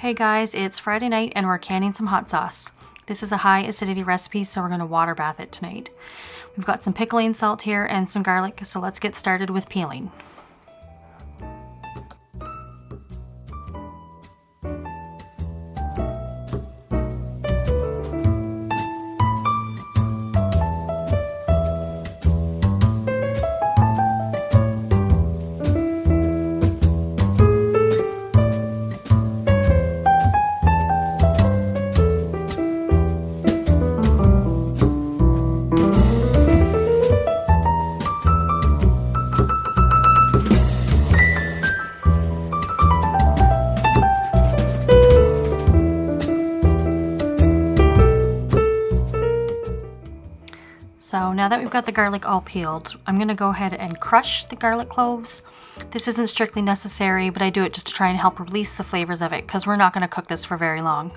Hey guys, it's Friday night and we're canning some hot sauce. This is a high acidity recipe, so we're going to water bath it tonight. We've got some pickling salt here and some garlic, so let's get started with peeling. So now that we've got the garlic all peeled, I'm going to go ahead and crush the garlic cloves. This isn't strictly necessary, but I do it just to try and help release the flavors of it because we're not going to cook this for very long.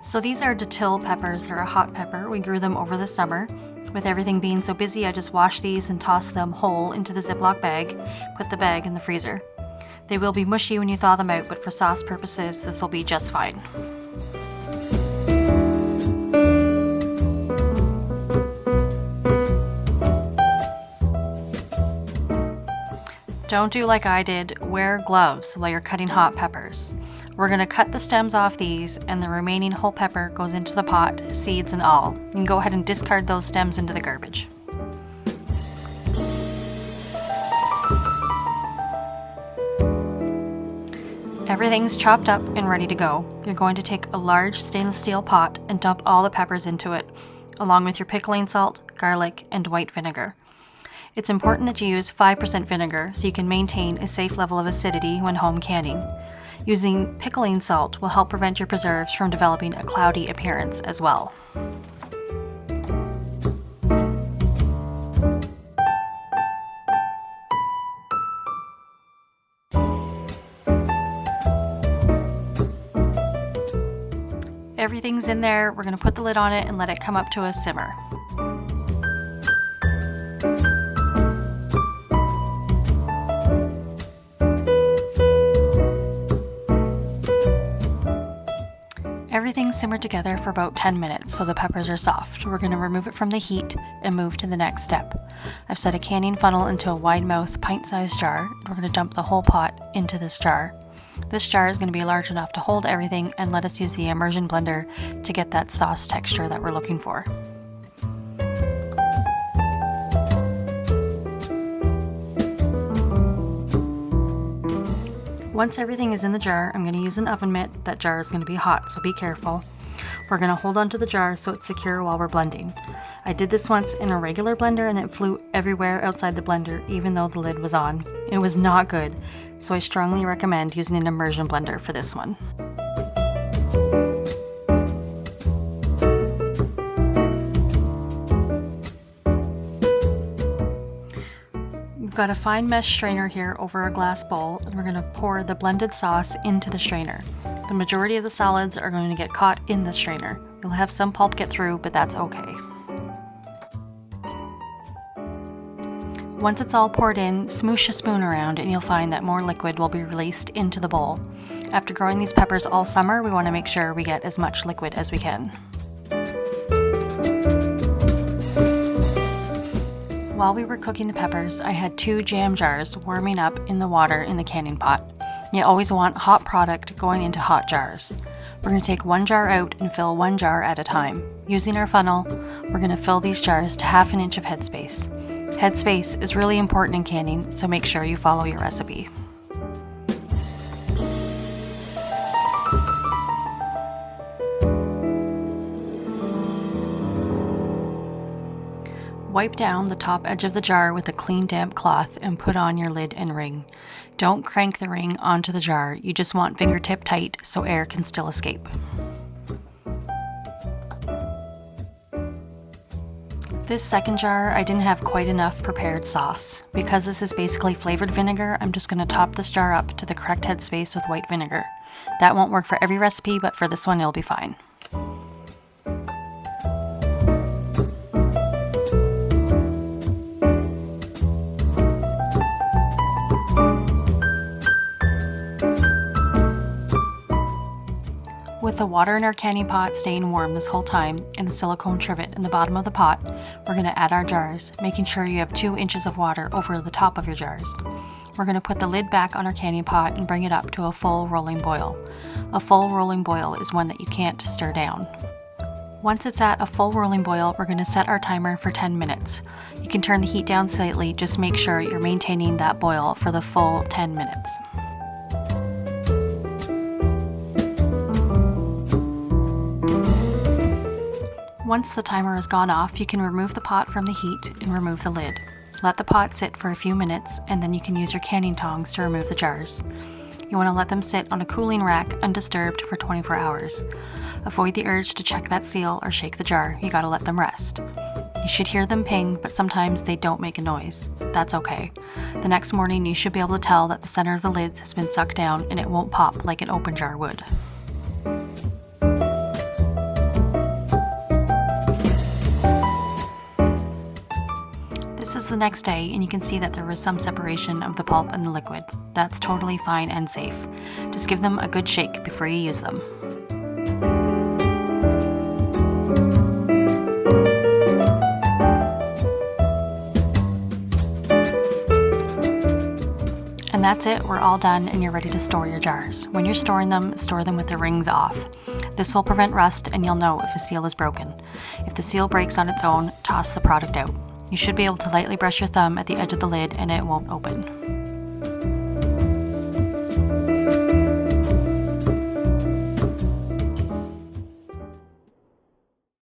So these are dill peppers. They're a hot pepper. We grew them over the summer. With everything being so busy, I just wash these and toss them whole into the Ziploc bag, put the bag in the freezer. They will be mushy when you thaw them out, but for sauce purposes, this will be just fine. Don't do like I did, wear gloves while you're cutting hot peppers. We're going to cut the stems off these, and the remaining whole pepper goes into the pot, seeds and all. You can go ahead and discard those stems into the garbage. Everything's chopped up and ready to go. You're going to take a large stainless steel pot and dump all the peppers into it, along with your pickling salt, garlic, and white vinegar. It's important that you use 5% vinegar so you can maintain a safe level of acidity when home canning. Using pickling salt will help prevent your preserves from developing a cloudy appearance as well. Everything's in there. We're going to put the lid on it and let it come up to a simmer. Everything simmered together for about 10 minutes so the peppers are soft. We're going to remove it from the heat and move to the next step. I've set a canning funnel into a wide mouth pint-sized jar. We're going to dump the whole pot into this jar. This jar is going to be large enough to hold everything and let us use the immersion blender to get that sauce texture that we're looking for. Once everything is in the jar, I'm going to use an oven mitt. That jar is going to be hot, so be careful. We're going to hold onto the jar so it's secure while we're blending. I did this once in a regular blender and it flew everywhere outside the blender even though the lid was on. It was not good, so I strongly recommend using an immersion blender for this one. Got a fine mesh strainer here over a glass bowl, and we're going to pour the blended sauce into the strainer. The majority of the solids are going to get caught in the strainer. You'll have some pulp get through, but that's okay. Once it's all poured in, smoosh a spoon around and you'll find that more liquid will be released into the bowl. After growing these peppers all summer, we want to make sure we get as much liquid as we can. While we were cooking the peppers, I had 2 jam jars warming up in the water in the canning pot. You always want hot product going into hot jars. We're going to take 1 jar out and fill 1 jar at a time. Using our funnel, we're going to fill these jars to 1/2 inch of headspace. Headspace is really important in canning, so make sure you follow your recipe. Wipe down the top edge of the jar with a clean damp cloth and put on your lid and ring. Don't crank the ring onto the jar, you just want fingertip tight so air can still escape. This second jar, I didn't have quite enough prepared sauce. Because this is basically flavored vinegar, I'm just going to top this jar up to the correct headspace with white vinegar. That won't work for every recipe, but for this one it'll be fine. With the water in our canning pot staying warm this whole time and the silicone trivet in the bottom of the pot, we're going to add our jars, making sure you have 2 inches of water over the top of your jars. We're going to put the lid back on our canning pot and bring it up to a full rolling boil. A full rolling boil is one that you can't stir down. Once it's at a full rolling boil, we're going to set our timer for 10 minutes. You can turn the heat down slightly, just make sure you're maintaining that boil for the full 10 minutes. Once the timer has gone off, you can remove the pot from the heat and remove the lid. Let the pot sit for a few minutes, and then you can use your canning tongs to remove the jars. You want to let them sit on a cooling rack undisturbed for 24 hours. Avoid the urge to check that seal or shake the jar. You gotta let them rest. You should hear them ping, but sometimes they don't make a noise. That's okay. The next morning, you should be able to tell that the center of the lids has been sucked down and it won't pop like an open jar would. This is the next day, and you can see that there was some separation of the pulp and the liquid. That's totally fine and safe. Just give them a good shake before you use them. And that's it, we're all done and you're ready to store your jars. When you're storing them, store them with the rings off. This will prevent rust and you'll know if a seal is broken. If the seal breaks on its own, toss the product out. You should be able to lightly brush your thumb at the edge of the lid and it won't open.